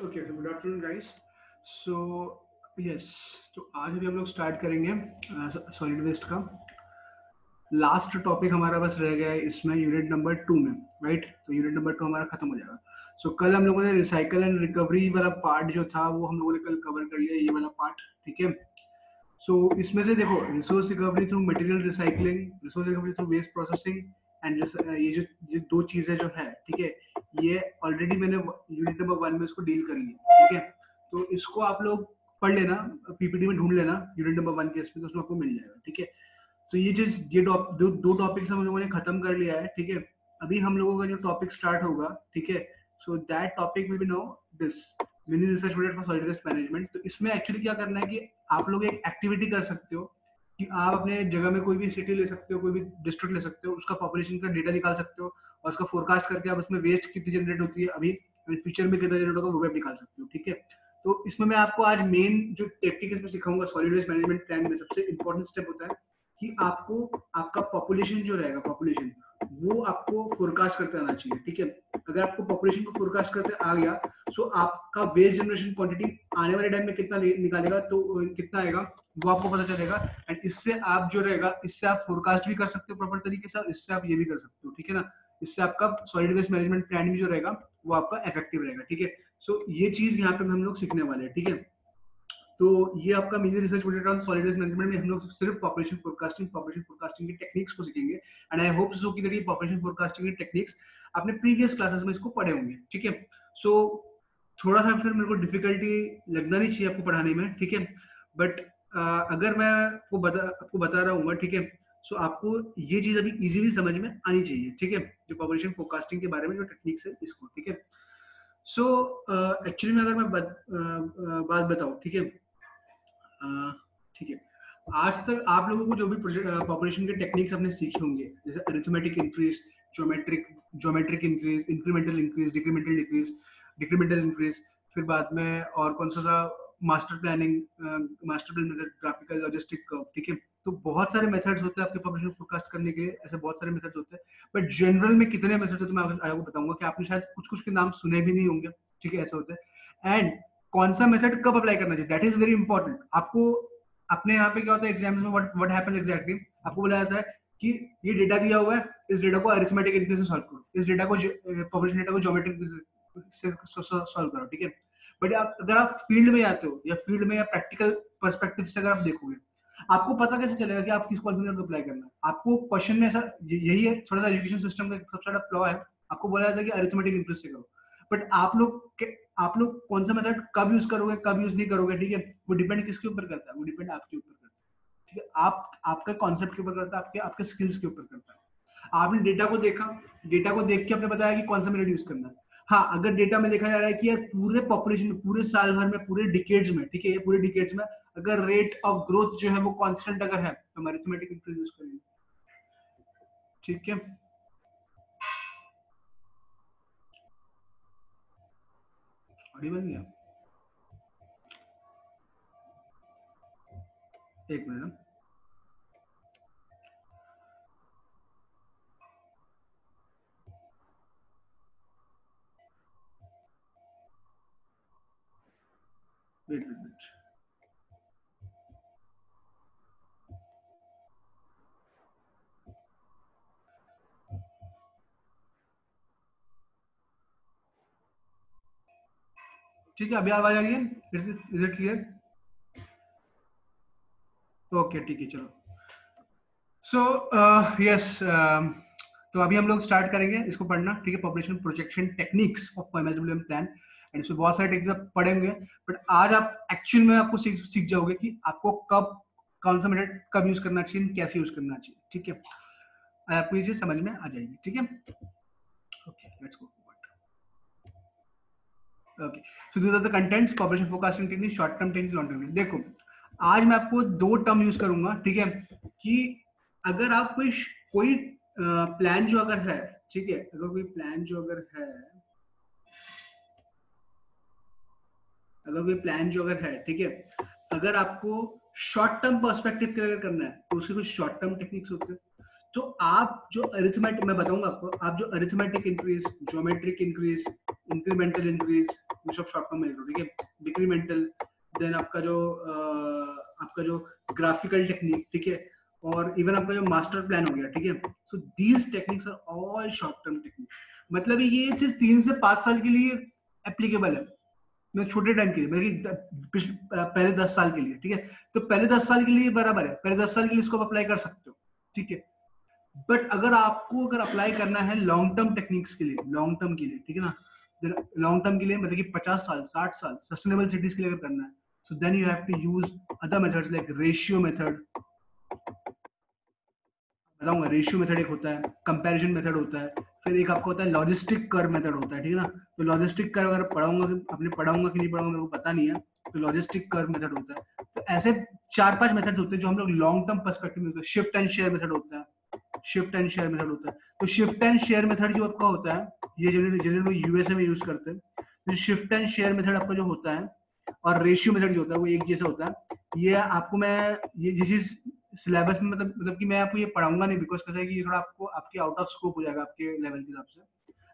Okay, good afternoon guys. So yes, तो आज भी हम लोग स्टार्ट करेंगे सॉलिड वेस्ट का। लास्ट टॉपिक हमारा बस रह गया है इसमें यूनिट नंबर 2 में, राइट। तो यूनिट नंबर 2 हमारा खत्म हो जाएगा। सो कल हम लोगों ने रिसाइकल एंड रिकवरी वाला पार्ट जो था वो हम लोगों ने कल कवर कर लिया, ये वाला पार्ट, ठीक है। सो इसमें से देखो, resource recovery through material recycling, resource recovery through waste processing and ये दो चीजें जो है, ठीक है, ये ऑलरेडी मैंने यूनिट नंबर 1 में इसको डील कर लिया, ठीक है। तो इसको आप लोग पढ़ लेना, पीपीटी में ढूंढ लेना यूनिट नंबर 1 के इसमें, तो उसमें आपको मिल जाएगा, ठीक है। तो ये चीज, ये दो टॉपिक्स हम लोगों ने खत्म कर लिया है, ठीक है। अभी हम लोगों का जो टॉपिक स्टार्ट होगा, ठीक है, so that topic will be now this mini research project for solid waste management. तो इसमें एक्चुअली क्या करना है कि आप लोग एक एक्टिविटी कर सकते हो कि आप अपने जगह में कोई भी सिटी ले सकते हो, कोई भी डिस्ट्रिक्ट ले सकते हो, उसका पॉपुलेशन का डेटा निकाल सकते हो और उसका फोरकास्ट करके आप उसमें वेस्ट कितनी जनरेट होती है अभी, फ्यूचर में कितना जनरेट होगा वो भी आप निकाल सकते हो, ठीक है। तो इसमें मैं आपको आज मेन जो टेक्निक इसमें सिखाऊंगा सॉलिड वेस्ट मैनेजमेंट प्लान में, सबसे इंपॉर्टेंट स्टेप होता है कि आपको आपका पॉपुलेशन जो रहेगा, पॉपुलेशन वो आपको फोरकास्ट करते आना चाहिए, ठीक है। अगर आपको पॉपुलेशन को फोरकास्ट करते आ गया, सो आपका वेस्ट जनरेशन क्वांटिटी आने वाले टाइम में कितना निकालेगा, तो कितना आएगा वो आपको पता चलेगा। एंड इससे आप जो रहेगा, इससे आप फोरकास्ट भी कर सकते हो प्रॉपर तरीके से, इससे आप ये भी कर सकते हो, ठीक है ना। इससे आपका सॉलिड वेस्ट मैनेजमेंट प्लान भी जो रहेगा वो आपका इफेक्टिव रहेगा, ठीक है। सो ये चीज यहाँ पे हम लोग सीखने वाले हैं, ठीक है। तो ये आपका major research project on solid waste management में हम लोग सिर्फ पॉपुलेशन फोरकास्टिंग की टेक्निक्स को सीखेंगे। एंड आई होप सो कि पॉपुलेशन फोरकास्टिंग की टेक्निक्स आपने प्रीवियस क्लासेस में इसको पढ़े होंगे, ठीक है। सो थोड़ा सा फिर मेरे को डिफिकल्टी लगना नहीं चाहिए आपको पढ़ाने में, ठीक है। बट अगर मैं आपको बता रहा हूँ, ठीक है, सो आपको ये चीज अभी इजीली समझ में आनी चाहिए, ठीक है, जो पॉपुलेशन फोरकास्टिंग के बारे में जो टेक्निक्स है इसको, ठीक है। सो एक्चुअली में अगर मैं बात बताऊं, ठीक है, ठीक है, आज तक आप लोगों को जो भी पॉपुलेशन के टेक्निक्स आपने सीखे होंगे, जैसे arithmetic increase, geometric geometric increase, incremental increase, decremental decrease, decremental increase, फिर बाद में और कौन सा master planning, master plan method, graphical logistic curve, ठीक है। तो बहुत सारे मेथड्स होते हैं आपके पॉपुलेशन फोरकास्ट करने के, ऐसे बहुत सारे मेथड्स होते हैं। बट जनरल में कितने मेथड्स होते हैं मैं आपको बताऊंगा कि आपने शायद कुछ कुछ के नाम सुने भी नहीं होंगे, ठीक है, ऐसे होते हैं। एंड कौन सा मेथड कब अप्लाई करना चाहिए, दैट इज वेरी इंपॉर्टेंट। आपको अपने यहाँ पे क्या होता है एग्जाम्स में, व्हाट हैपेंस एग्जैक्टली, आपको बोला जाता है कि ये डेटा दिया हुआ है, इस डेटा को अरिथमेटिक इंक्रीज से सॉल्व करो, इस डेटा को पॉपुलेशन डेटा को ज्योमेट्रिक से सॉल्व करो, ठीक है। बट अगर आप फील्ड में आते हो या फील्ड में या प्रैक्टिकल पर्सपेक्टिव से अगर आप देखोगे, आपको पता कैसे चलेगा कि आप किस कौन से मेथड को अप्लाई करना है। आपको क्वेश्चन में ऐसा, यही है थोड़ा सा एजुकेशन सिस्टम का सबसे बड़ा फ्लॉ है, आपको बोला जाता है कि अरिथमेटिक इंक्रीज से करो। बट आप लोग कौन सा मेथड कब यूज करोगे, कब यूज नहीं करोगे, ठीक है, वो डिपेंड किसके ऊपर करता है, वो डिपेंड आपके ऊपर करता है, ठीक है। आप आपका कॉन्सेप्ट के ऊपर करता है, आपके आपके स्किल्स के ऊपर करता है। आपने डेटा को देखा, डेटा को देख के आपने बताया कि कौन सा मेथड यूज करना है। हाँ, अगर डेटा में देखा जा रहा है कि यार पूरे पॉपुलेशन में, पूरे साल भर में, पूरे डिकेड्स में, ठीक है, ये पूरे डिकेड्स में अगर रेट ऑफ ग्रोथ जो है वो कांस्टेंट अगर है, तो हम अरिथमेटिक इंक्रीज यूज करेंगे, ठीक है। ऑडिबल नहीं है, एक मिनट, वेट वेट वेट, ठीक है, अभी आवाज आ रही है, इज इट क्लियर? ओके, ठीक है, चलो। सो यस, तो अभी हम लोग स्टार्ट करेंगे इसको पढ़ना, ठीक है, population projection techniques of management plan. And इसमें बहुत सारे टेक्निक्स आप पढ़ेंगे, बट आज आप एक्चुअल में आपको सीख जाओगे कि आपको कब कौन सा मेथड कब यूज करना चाहिए, कैसे यूज करना चाहिए, ठीक है। आपको ये चीज समझ में आ जाएगी, ठीक है। Okay, let's go. Okay, so this are the contents, population forecasting technique, short term technique, long term. देखो, आज मैं आपको दो टर्म यूज करूंगा, ठीक है, कि अगर आप कोई प्लान जो अगर है, ठीक है, अगर कोई प्लान जो अगर है, अगर कोई प्लान जो अगर है, ठीक है, अगर आपको शॉर्ट टर्म पर्सपेक्टिव के लिए करना है तो उसके कुछ शॉर्ट टर्म टेक्निक्स होते हैं। तो आप जो अरिथमेटिक, मैं बताऊंगा आपको, आप जो arithmetic increase, geometric increase, incremental increase, ये सब शॉर्ट टर्म में लिख लो, ठीक है, डिक्रीमेंटल, देन आपका जो ग्राफिकल टेक्निक, ठीक है, और इवन आपका जो मास्टर प्लान हो गया, ठीक है। So these techniques are all short term techniques, मतलब ये सिर्फ 3 से 5 साल के लिए एप्लीकेबल है, मैं छोटे टाइम के लिए, पहले 10 साल के लिए, ठीक है। तो पहले 10 साल के लिए बराबर है, पहले 10 साल के लिए इसको अप्लाई कर सकते हो, ठीक है। बट अगर अप्लाई करना है लॉन्ग टर्म टेक्निक्स के लिए, लॉन्ग टर्म के लिए, ठीक है ना, लॉन्ग टर्म के लिए मतलब कि 50 साल 60 साल सस्टेनेबल सिटीज के लिए अगर करना है, so then you have to use other methods like ratio method, बताऊंगा। रेशियो मेथड एक होता है, कंपैरिजन मेथड होता है, फिर एक आपको होता है लॉजिस्टिक कर्व मेथड होता है, ठीक है ना। तो लॉजिस्टिक कर्व अगर पढ़ाऊंगा, आपने पढ़ाऊंगा कि नहीं पढ़ाऊंगा मेरे को पता नहीं है, तो लॉजिस्टिक कर्व मेथड होता है। तो ऐसे 4-5 मेथड्स होते हैं जो हम लोग लॉन्ग टर्म पर्सपेक्टिव में, शिफ्ट एंड शेयर मेथड होता है, शिफ्ट एंड शेयर मेथड होता है। तो शिफ्ट एंड शेयर मेथड जो आपका होता है, ये जनरली यूएसए में यूज करते हैं। तो शिफ्ट एंड शेयर मेथड आपका जो होता है और रेशियो मेथड जो होता है वो एक जैसा होता है। ये आपको मैं ये चीज सिलेबस में मतलब कि मैं आपको ये पढ़ाऊंगा नहीं, बिकॉज कैसा है कि ये थोड़ा आपको आपके आउट ऑफ स्कोप हो जाएगा आपके लेवल के हिसाब से।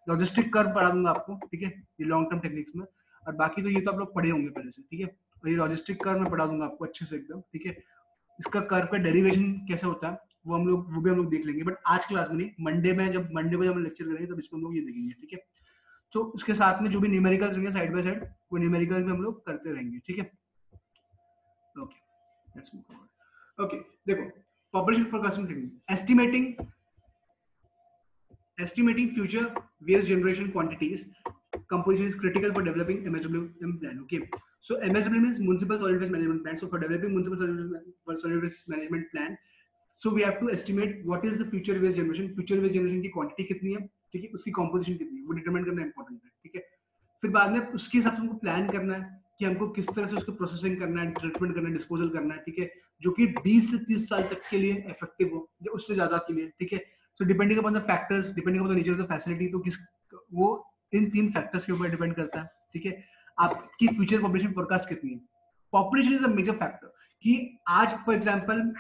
लॉजिस्टिक कर्व पढ़ा दूंगा आपको, ठीक है, ये लॉन्ग टर्म टेक्निक्स में। और बाकी तो ये तो आप लोग पढ़े होंगे पहले से, ठीक है। और ये लॉजिस्टिक कर्व में पढ़ा दूंगा आपको अच्छे से एकदम, ठीक है। इसका कर्व का डेरिवेशन कैसे होता है वो भी हम लोग देख लेंगे, बट आज क्लास में नहीं, मंडे को जब हम लेक्चर करेंगे तब इसको हम लोग ये देखेंगे, ठीक है। तो उसके साथ में जो भी न्यूमेरिकल्स रहेंगे साइड बाय साइड, वो न्यूमेरिकल्स भी हम लोग करते रहेंगे, ठीक है। Okay, let's move forward. Okay, देखो, population forecasting technique, estimating future waste generation quantities composition is critical for developing MSWM plan. Okay, so MSWM means municipal solid waste management plan. So for developing municipal solid waste management plan, so we have to estimate what is the future waste generation की quantity कितनी है, ठीक है, उसकी composition कितनी है, वो determine करना important है, ठीक है। फिर बाद में उसके हिसाब से हमको प्लान करना है कि हमको किस तरह से उसको प्रोसेसिंग करना है, ट्रीटमेंट करना है, डिस्पोजल करना है, ठीक है, जो कि 20 से 30 साल तक के लिए इफेक्टिव हो, या उससे ज्यादा के लिए, ठीक है। So depending upon the factors, depending upon the nature of the facility, तो किस वो इन 3 फैक्टर्स के ऊपर डिपेंड करता है, ठीक है। आपकी फ्यूचर पॉपुलेशन फोरकास्ट कितनी है, population is a major factor. कि आज फॉर एग्जांपल,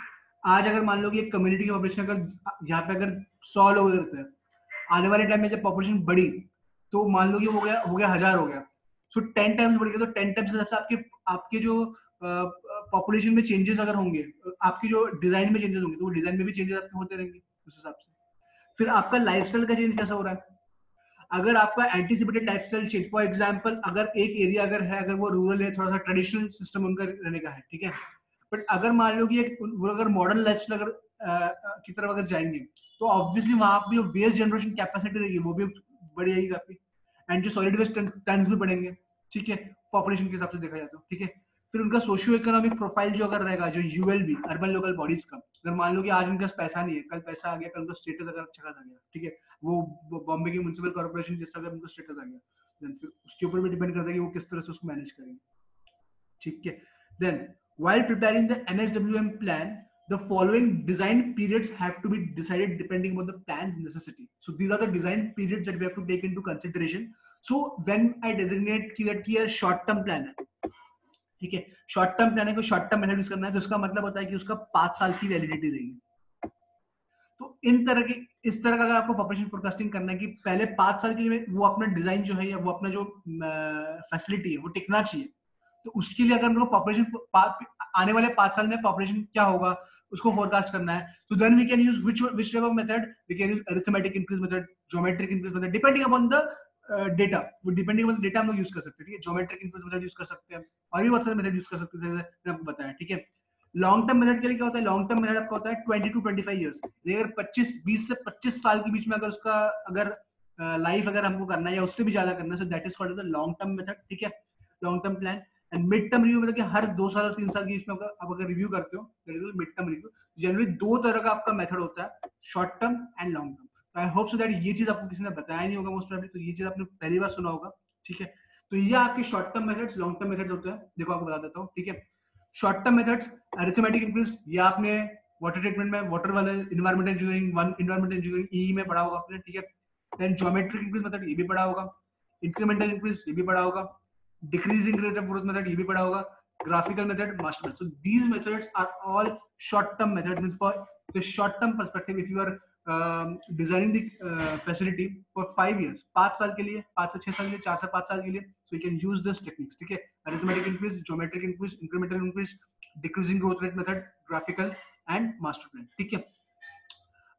आज अगर मान लो कि एक कम्युनिटी की पॉपुलेशन अगर यहाँ पे अगर 100 लोग रहते हैं, आने वाले टाइम में जब पॉपुलेशन बढ़ी तो मान लो कि हो गया 1000 हो गया, सो 10 टाइम्स बढ़ गया, तो 10 टाइम्स के हिसाब से आपके आपके जो पॉपुलेशन में चेंजेस अगर होंगे, आपकी जो डिजाइन में चेंजेस होंगे, तो वो डिजाइन में भी चेंजेस आपके होते रहेंगे उस हिसाब से। फिर आपका लाइफस्टाइल का चेंज कैसा हो रहा है, अगर आपका anticipated lifestyle change, for example अगर एक एरिया अगर है, अगर वो रूरल है, थोड़ा सा ट्रेडिशनल सिस्टम उनका रहने का है, ठीक है, बट अगर मान लो कि वो अगर मॉडर्न लाइफस्टाइल अगर की तरफ अगर जाएंगे, तो ऑब्वियसली वहां पे जो वेस्ट जनरेशन कैपेसिटी रहेगी वो भी बढ़ जाएगी काफी, एंड जो सॉलिड वेस्ट टन्स भी बढ़ेंगे, ठीक है, पॉपुलेशन के हिसाब से देखा जाए तो, ठीक है। फिर उनका सोशियो इकोनॉमिक प्रोफाइल जो अगर रहेगा, जो यूएलबी, अर्बन लोकल बॉडीज का, अगर मान लो कि आज उनके पास पैसा नहीं है, कल पैसा आ गया, कल उनका स्टेटस अगर अच्छा खासा आ गया, ठीक है, वो बॉम्बे की म्युनिसिपल कॉर्पोरेशन जैसा अगर उनका स्टेटस आ गया, देन फिर उसके ऊपर भी डिपेंड करता है कि वो किस तरह से उसको मैनेज करेंगे, ठीक है। Then while preparing the MSWM plan, the following design periods have to be decided depending on the plan's necessity. So these are the design periods that we have to take into consideration. So when I designate that कि short term plan है, ठीक है, short term plan है, कोई short term method use करना है, तो उसका मतलब होता है कि उसका 5 साल की वैलिडिटी रहेगी। तो इन तरह की, इस तरह का अगर आपको पॉपुलेशन फोरकास्टिंग करना है कि पहले 5 साल के लिए वो अपना डिजाइन जो है या वो अपना जो फैसिलिटी है वो टिकना चाहिए, तो उसके लिए अगर उनको पॉपुलेशन आने वाले 5 साल में पॉपुलेशन क्या होगा उसको फोरकास्ट करना है, तो then we can use which type of method, we can use arithmetic increase method, geometric increase method, depending upon the data, वो डिपेंडिंग अपॉन डेटा हम लोग यूज कर सकते हैं, ठीक है। ज्योमेट्रिक इंक्रीज मेथड यूज कर सकते हैं, और भी बहुत सारे मेथड यूज कर सकते हैं, जैसे मैंने आपको बताया, ठीक है। लॉन्ग टर्म मेथड के लिए क्या होता है, लॉन्ग टर्म मेथड आपका होता है 20 to 25 इयर्स, अगर 20 से 25 साल के बीच में अगर उसका अगर लाइफ अगर हमको करना है या उससे भी ज्यादा करना है, so that is called as the long term method, ठीक है, long term plan. And mid term review मतलब कि हर 2 साल और 3 साल के बीच में आप अगर रिव्यू करते हो, that is mid term review. Generally 2 तरह का आपका मेथड होता है, short term and long term. I hope so that ये चीज आपको किसी ने बताया नहीं होगा मोस्ट प्रोबेबली, तो ये चीज आपने पहली बार सुना होगा, ठीक है। तो ये आपके short term methods, long term methods होते हैं, देखो आपको बता देता हूँ, ठीक है। Short term methods, arithmetic increase, ये आपने वाटर ट्रीटमेंट में, वाटर वाले इन्वायरमेंटल इंजीनियरिंग 1, इन्वायरमेंटल इंजीनियरिंग ई में पढ़ा होगा आपने, ठीक है। देन ज्योमेट्रिक इंक्रीज मेथड, ये भी पढ़ा होगा। इंक्रीमेंटल इंक्रीज, ये भी पढ़ा होगा। Decreasing rate of growth method, ये भी पढ़ा होगा। Graphical method, master method. So these methods are all short term methods, means for the short term perspective, if you are designing the facility for 5 years, 5 साल के लिए, 5 से 6 साल के लिए, 4 से 5 साल के लिए. So you can use this techniques. ठीक है, arithmetic increase, geometric increase, incremental increase, decreasing growth rate method, graphical and master plan. ठीक है,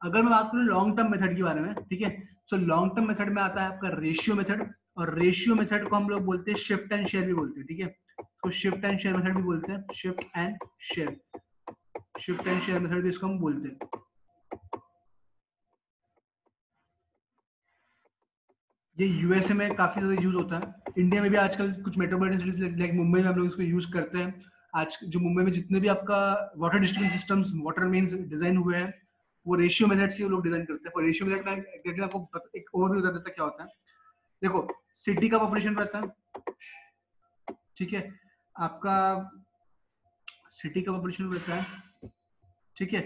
अगर मैं बात करूं लॉन्ग टर्म मेथड के बारे में, ठीक है, सो लॉन्ग टर्म मेथड में आता है आपका रेशियो मेथड, और रेशियो मेथड को हम लोग बोलते हैं शिफ्ट एंड शेयर भी बोलते हैं. ठीक है, तो शिफ्ट एंड शेयर मेथड भी बोलते हैं, shift and share, shift and share method भी इसको हम बोलते हैं. ये यूएसए में काफी ज्यादा यूज होता है. इंडिया में भी आजकल कुछ मेट्रोपॉलिटन सिटीज लाइक मुंबई में हम लोग इसको यूज करते हैं. आज जो मुंबई में जितने भी आपका water distribution systems, water mains design हुए हैं, वो रेशियो मेथड से वो लोग डिजाइन करते हैं. और रेशियो मेथड में एग्जैक्टली आपको एक ओवरव्यू बता देता है क्या होता है. देखो, सिटी का पॉपुलेशन रहता है, ठीक है, आपका सिटी का पॉपुलेशन रहता है, ठीक है,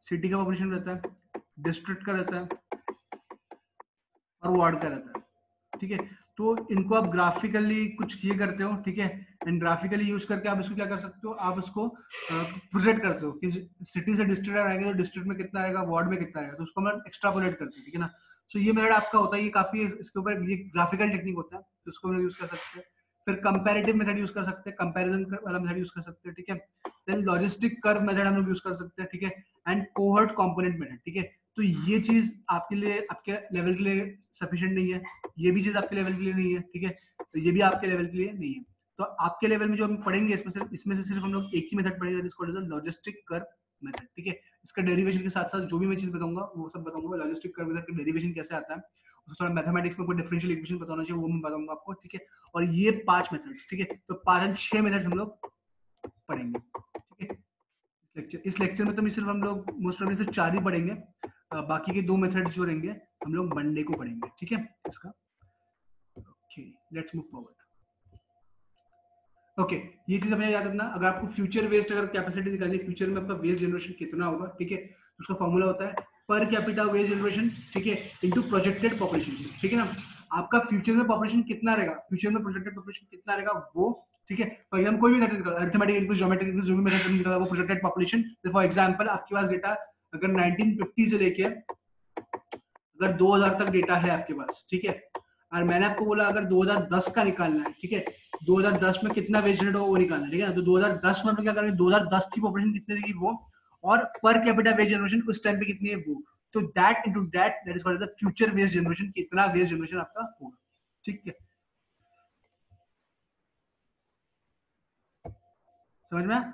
सिटी का पॉपुलेशन रहता है, डिस्ट्रिक्ट का रहता है और वार्ड का रहता है. ठीक है, तो इनको आप ग्राफिकली कुछ ये करते हो. ठीक है, एंड ग्राफिकली यूज करके आप इसको क्या कर सकते हो, आप इसको प्रोजेक्ट करते हो कि सिटी से डिस्ट्रिक्ट आएंगे तो डिस्ट्रिक्ट में कितना आएगा, वार्ड में कितना आएगा, तो उसको हम एक्सट्रापोलेट करते हैं. ठीक है ना, सो ये मेथड आपका होता है, ये काफी इसके ऊपर ये ग्राफिकल टेक्निक होता है, तो इसको हम यूज कर सकते हैं. फिर कंपैरेटिव मेथड यूज कर सकते हैं, कंपैरिजन वाला मेथड यूज कर सकते हैं. ठीक है, देन लॉजिस्टिक कर्व मेथड हम लोग यूज कर सकते हैं. ठीक है, एंड कोहर्ट कंपोनेंट मेथड. ठीक है, तो ये चीज आपके लिए, आपके लेवल के लिए सफिशिएंट नहीं है, ये भी चीज आपके लेवल के लिए नहीं है. ठीक है, तो ये भी आपके लेवल के लिए नहीं है. तो आपके लेवल में जो हम पढ़ेंगे इसमें से सिर्फ हम लोग एक ही मेथड पढ़ेंगे, जिसको लॉजिस्टिक कर्व मेथड. ठीक है, इसका डेरिवेशन के साथ साथ जो भी मैं चीज बताऊंगा वो सब बताऊंगा. लॉजिस्टिक कर्व मेथड का डेरिवेशन कैसे आता है, थोड़ा मैथमेटिक्स में कोई डिफरेंशियल इक्वेशन बताना चाहिए वो मैं बताऊंगा आपको. ठीक है, और ये 5 मेथड्स. ठीक है, तो 5 और 6 मेथड्स हम लोग पढ़ेंगे. ठीक है, इस लेक्चर में तो सिर्फ हम लोग मोस्ट प्रॉब्ली सिर्फ 4 ही पढ़ेंगे. बाकी के 2 मेथड्स जो रहेंगे हम लोग मंडे को पढ़ेंगे. ठीक है, इसका okay, let's move forward. Okay, ये चीज हमें याद रखना. अगर आपको फ्यूचर वेस्ट अगर कैपेसिटी निकालनी है, फ्यूचर में आपका वेस्ट जनरेशन कितना होगा, ठीक है, उसका फॉर्मूला होता है पर कैपिटा वेस्ट जनरेशन, ठीक है, इनटू प्रोजेक्टेड पॉपुलेशन. ठीक है ना, आपका फ्यूचर में पॉपुलेशन कितना रहेगा, फ्यूचर में प्रोजेक्टेड पॉपुलेशन कितना रहेगा वो. ठीक है, फॉर एग्जांपल कोई भी मेथड निकालो, अरिथमेटिक इंक्रीज, ज्योमेट्रिक इंक्रीज, जो भी मेथड निकाला वो प्रोजेक्टेड पॉपुलेशन. फॉर एग्जांपल आपके पास डेटा अगर 1950 से लेके अगर 2000 तक डेटा है आपके पास, ठीक है, और मैंने आपको बोला अगर 2010 का निकालना है, ठीक है, 2010 में कितना वेस्ट जनरेट होगा वो निकालना है. ठीक है ना, तो 2010 में हम क्या करेंगे, 2010 की पॉपुलेशन कितनी रहेगी वो, और पर कैपिटा वेस्ट जनरेशन उस टाइम पे कितनी है वो. तो that into that is called the future waste generation, कितना वेस्ट जनरेशन आपका होगा. ठीक है, समझ में.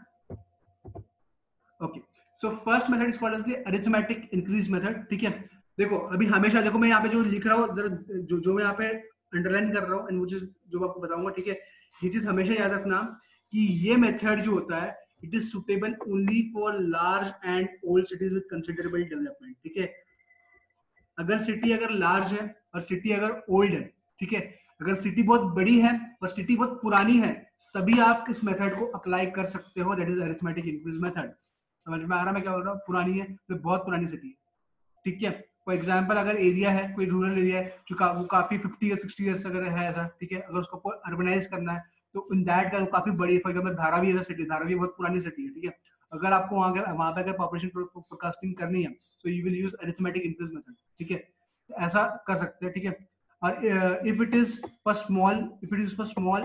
Okay, so first method is called as the arithmetic increase method. ठीक है, देखो अभी हमेशा देखो मैं यहाँ पे जो लिख रहा हूँ जरा, जो मैं यहाँ पे अंडरलाइन कर रहा हूँ एंड वो चीज जो मैं आपको बताऊंगा. ठीक है, ये चीज हमेशा याद रखना कि ये मेथड जो होता है it is suitable only for large and old cities with considerable development. ठीक है, अगर सिटी अगर लार्ज है और सिटी अगर ओल्ड है, ठीक है, अगर सिटी बहुत बड़ी है और सिटी बहुत पुरानी है, तभी आप इस मेथड को अप्लाई कर सकते हो. That is arithmetic increase method. समझ में आ रहा मैं क्या बोल रहा हूँ, पुरानी है तो बहुत पुरानी सिटी है. ठीक है, फॉर एग्जाम्पल अगर एरिया है, कोई रूरल एरिया है जो वो काफी 50 या 60 ईयर्स अगर है ऐसा, ठीक है, अगर उसको अर्बनाइज करना है तो इन दैट का काफी बड़ी. फॉर एग्जाम्पल धारावी ऐसा सिटी, धारावी बहुत पुरानी सिटी है. ठीक है, अगर आपको वहां पे अगर पॉपुलेशन फोरकास्टिंग करनी है so you will use arithmetic increase method. ठीक है, ऐसा कर सकते हैं. ठीक है, और if it is for small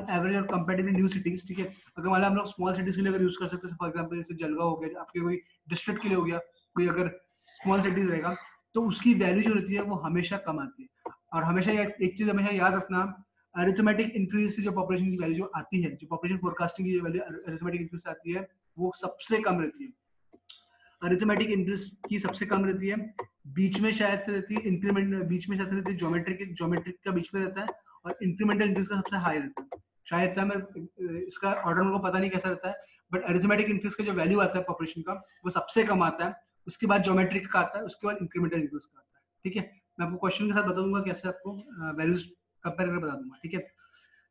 average और कंपेरेटिवली न्यू सिटीज. ठीक है, अगर मान लो हम लोग स्मॉल सिटीज के लिए अगर यूज कर सकते हैं, फॉर एग्जांपल जैसे जलगांव हो गया, आपके कोई डिस्ट्रिक्ट के लिए हो गया, कोई अगर स्मॉल सिटीज रहेगा तो उसकी वैल्यू जो रहती है वो हमेशा कम आती है. और हमेशा एक चीज हमेशा याद रखना, अरिथमेटिक इंक्रीज से जो पॉपुलेशन की वैल्यू जो आती है, जो पॉपुलेशन फोरकास्टिंग की जो वैल्यू अरिथमेटिक इंक्रीज से आती है वो सबसे कम रहती है. अरिथमेटिक इंक्रीज की सबसे कम रहती है, बीच में शायद से रहती है इंक्रीमेंट, बीच में शायद से रहती है ज्योमेट्रिक का बीच में रहता है, और इंक्रीमेंटल इंक्रीज का सबसे हाई रहता है. शायद से हमें इसका ऑर्डर मेरे को पता नहीं कैसा रहता है, बट अरिथमेटिक इंक्रीज का जो वैल्यू आता है पॉपुलेशन का वो सबसे कम आता है. उसके बाद ज्योमेट्रिक का आता है, उसके बाद इंक्रीमेंटल इंक्रीज का आता है. ठीक है, मैं आपको क्वेश्चन के साथ बता दूंगा कैसे आपको वैल्यूज कंपेयर करके बता दूंगा. ठीक है,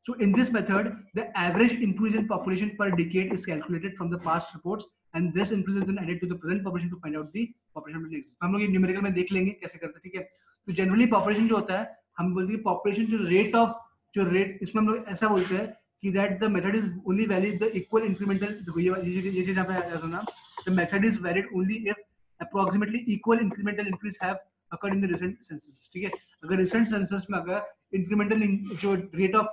so in this method the average increase in population per decade is calculated from the past reports and this increase is then added to the present population to find out the population that exists. हम लोग ये numerical में देख लेंगे कैसे करते हैं. ठीक है, तो जनरली पॉपुलेशन जो होता है हम बोलते हैं पॉपुलेशन जो रेट ऑफ, जो रेट, इसमें हम लोग ऐसा बोलते हैं कि that the method is only valid the equal incremental. ये चीज यहाँ पे याद रखना, the method is valid only if approximately equal incremental increase have occurred in the recent census, ठीक है। अगर रिसेंट सेंसस में अगर इंक्रीमेंटल जो रेट ऑफ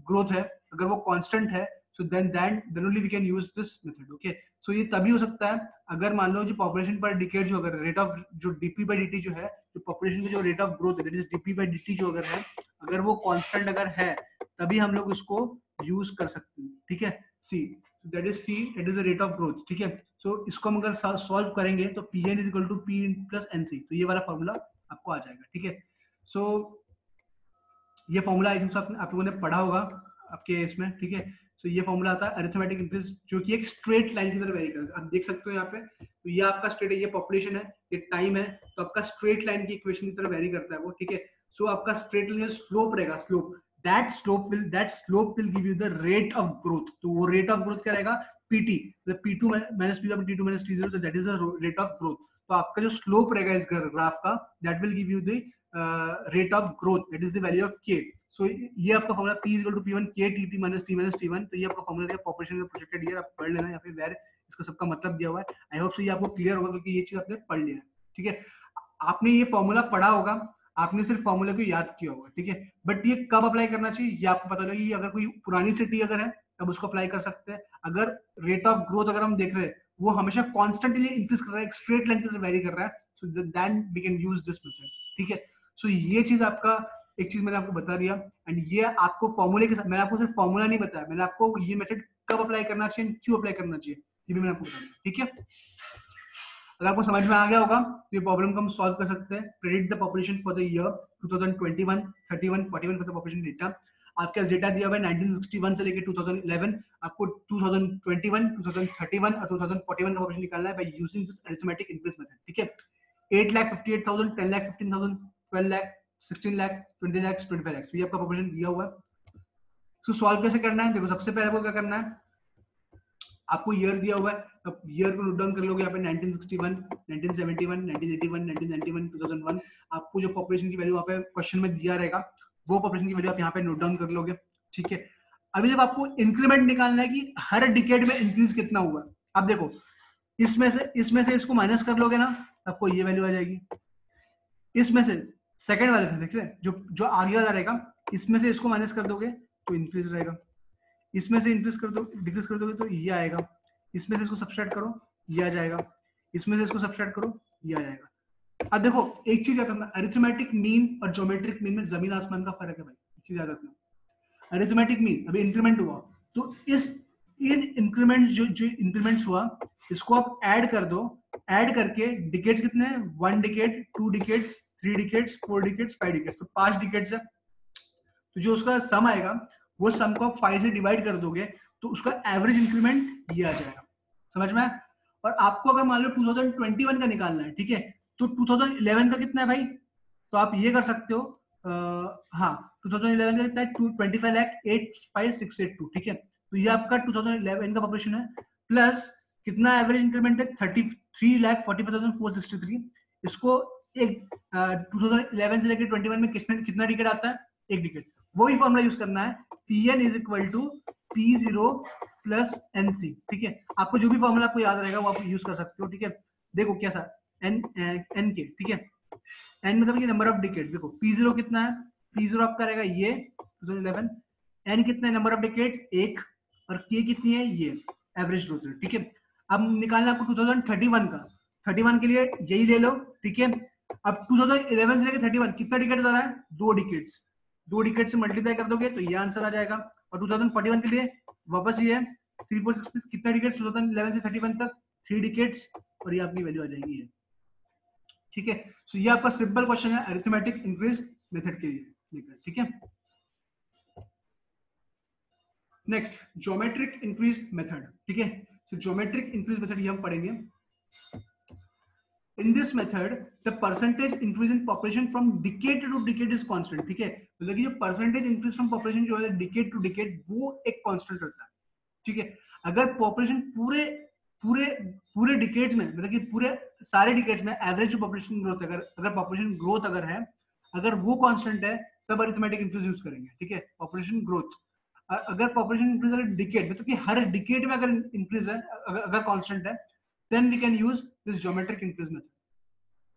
ग्रोथ है अगर वो कांस्टेंट है, so then only we can use this method, okay। so ये तभी हो सकता है अगर मान लो जो पॉपुलेशन पर डिकेड जो अगर रेट ऑफ जो डीपी बाई डीटी जो है, जो पॉपुलेशन का जो रेट ऑफ ग्रोथ है that is DP by DT जो अगर है, अगर वो कांस्टेंट अगर है तभी हम लोग उसको यूज कर सकते हैं, ठीक है। See that is the rate of growth, ठीक है। सो इसको हम अगर सॉल्व करेंगे तो Pn is equal to P plus NC, तो ये वाला फॉर्मूला आपको आ जाएगा, ठीक है। सो ये फॉर्मूला आप लोगों ने पढ़ा होगा आपके इसमें, ठीक है। सो ये फॉर्मूला आता है अरिथमेटिक इंक्रीज जो कि एक स्ट्रेट लाइन की तरह वेरी करता है। आप देख सकते हो यहाँ पे, तो ये आपका स्ट्रेट है, ये पॉपुलेशन है, ये टाइम है, तो आपका स्ट्रेट लाइन की इक्वेशन की तरह वेरी करता है वो, ठीक है। सो आपका स्ट्रेट लाइन स्लोप रहेगा, slope that slope will give you the rate of growth, तो वो rate of growth क्या रहेगा pt, the p2 minus p2 minus t0, so that is the rate of growth। तो आपका जो स्लोप रहेगा इस ग्राफ का that will give you the rate of growth, that is the value of k। so ये आपका formula p is equal to p1 k tt minus t minus t1, तो ये आपका फॉर्मूला है पॉपुलेशन का प्रोजेक्टेड ईयर, आप पढ़ लेना यहाँ पे वेर इसका सबका मतलब दिया हुआ है। आई होप सो ये आपको क्लियर होगा क्योंकि ये चीज आपने पढ़ लिया है, ठीक है। आपने ये फॉर्मूला पढ़ा होगा, आपने सिर्फ फॉर्मूला को याद किया होगा, ठीक है। बट ये कब अप्लाई करना चाहिए ये आपको पता लगे, अगर कोई पुरानी सिटी अगर है तब उसको अप्लाई कर सकते हैं। अगर रेट ऑफ ग्रोथ अगर हम देख रहे हैं वो हमेशा कॉन्स्टेंटली इंक्रीज कर रहा है, एक स्ट्रेट लाइन की तरह वेरी कर रहा है, so then we can use this method, ठीक है। सो ये चीज आपका एक चीज मैंने आपको बता दिया, एंड ये आपको फॉर्मूले के साथ, मैंने आपको सिर्फ फॉर्मूला नहीं बताया, मैंने आपको ये मेथड कब अप्लाई करना चाहिए, क्यों अप्लाई करना चाहिए, ये भी मैंने आपको बताया, ठीक है। अगर आपको समझ में आ गया होगा तो ये प्रॉब्लम को हम सॉल्व कर सकते हैं। Predict the population for the year 2021, 31, 41 for the population data. आपके पास डेटा दिया हुआ है 1961 से लेकर 2011, आपको 2021, 2031 और 2041 का पॉपुलेशन निकालना है by using this arithmetic increase method, ठीक है। 8,58,000, 10,15,000, 12 लाख, 16 लाख, 20 लाख, 25 लाख, तो ये आपका पॉपुलेशन दिया हुआ है। सो सॉल्व कैसे करना है, देखो सबसे पहले आपको क्या करना है, आपको ईयर दिया हुआ है, अब ईयर को नोट डाउन कर लोगे यहाँ पे 1961, 1971, 1981, 1991, 2001। आपको जो पॉपुलेशन की वैल्यू वहाँ पे क्वेश्चन में दिया रहेगा वो पॉपुलेशन की वैल्यू आप यहाँ पे नोट डाउन कर लोगे, ठीक है। अभी जब आपको इंक्रीमेंट निकालना है कि हर डिकेड में इंक्रीज कितना हुआ, अब देखो इसमें से इसको माइनस कर लोगे ना, आपको ये वैल्यू आ जाएगी। इसमें से सेकंड वाले से देख रहे जो आगे वाला रहेगा, इसमें से इसको माइनस कर दोगे तो इंक्रीज रहेगा, इसमें से इंक्रीज कर दो डिक्रीज कर दोगे तो ये आएगा, इसमें से इसको सब्सट्रैक्ट करो ये आ जाएगा, इसमें से इसको सब्सट्रैक्ट करो ये आ जाएगा। अब देखो एक चीज याद रखना, अरिथमेटिक मीन और ज्योमेट्रिक मीन में जमीन आसमान का फर्क है भाई, एक चीज याद रखना। अरिथमेटिक मीन अभी इंक्रीमेंट हुआ तो इन इंक्रीमेंट जो इंक्रीमेंट्स हुआ इसको आप ऐड कर दो, ऐड करके डिकेड्स कितने हैं, 1 decade, 2 decades, 3 decades, 4 decades, 5 decades, तो 5 डिकेड्स है। तो जो उसका सम आएगा वो सम को 5 से डिवाइड कर दोगे तो उसका एवरेज इंक्रीमेंट ये आ जाएगा, समझ में। और आपको अगर मान लो 2021 का निकालना है, ठीक है, तो 2011 का कितना है भाई, तो आप ये कर सकते हो, हाँ 2011 का कितना है 25 लाख 85682, ठीक है। तो ये आपका 2011 का पॉपुलेशन है, प्लस कितना एवरेज इंक्रीमेंट है 33,45,463। इसको एक 2011 से लेकर 21 में कितना डिकेड आता है, एक डिकेड, वही फॉर्मूला यूज करना है, Pn is equal to P0 plus NC, ठीक है। आपको जो भी फॉर्मूला आपको याद रहेगा वो आप यूज कर सकते हो, ठीक है। देखो क्या सा n के, ठीक है, n मतलब ये नंबर ऑफ डिकेड, देखो P0 कितना है, P0 आपका रहेगा ये 2011, n कितना है नंबर ऑफ डिकेड 1, और k कितनी है ये एवरेज ग्रोथ रेट, ठीक है। अब निकालना आपको 2031 का, 31 के लिए यही ले लो, ठीक है। अब 2011 से लेकर 31 कितना डिकेड आ रहा है, 2 डिकेड्स, 2 डिकेड से मल्टीप्लाई कर दोगे तो ये आंसर आ जाएगा। और 2041 के लिए वापस ये है 3 4 6 कितना डिकेड 2011 से 31 तक 3 डिकेड्स, और ये आपकी वैल्यू आ जाएगी ये, ठीक है। सो ये आपका सिंपल क्वेश्चन है अरिथमेटिक इंक्रीज मेथड के लिए, ठीक है। नेक्स्ट ज्योमेट्रिक इंक्रीज मेथड, ठीक है। सो ज्योमेट्रिक इंक्रीज मेथड ये हम पढ़ेंगे। In this method, the percentage increase in population from decade to decade is constant, ठीक है। मतलब कि जो percentage increase from population जो है decade to decade वो एक constant रहता है, ठीक है। अगर population पूरे decades में, मतलब कि पूरे सारे decades में average population growth अगर population growth अगर है, अगर वो constant है तब arithmetic increase यूज करेंगे, ठीक है। population growth अगर population increase अगर decade मतलब कि हर decade में अगर increase है, अगर constant है, then we can use this geometric increase method।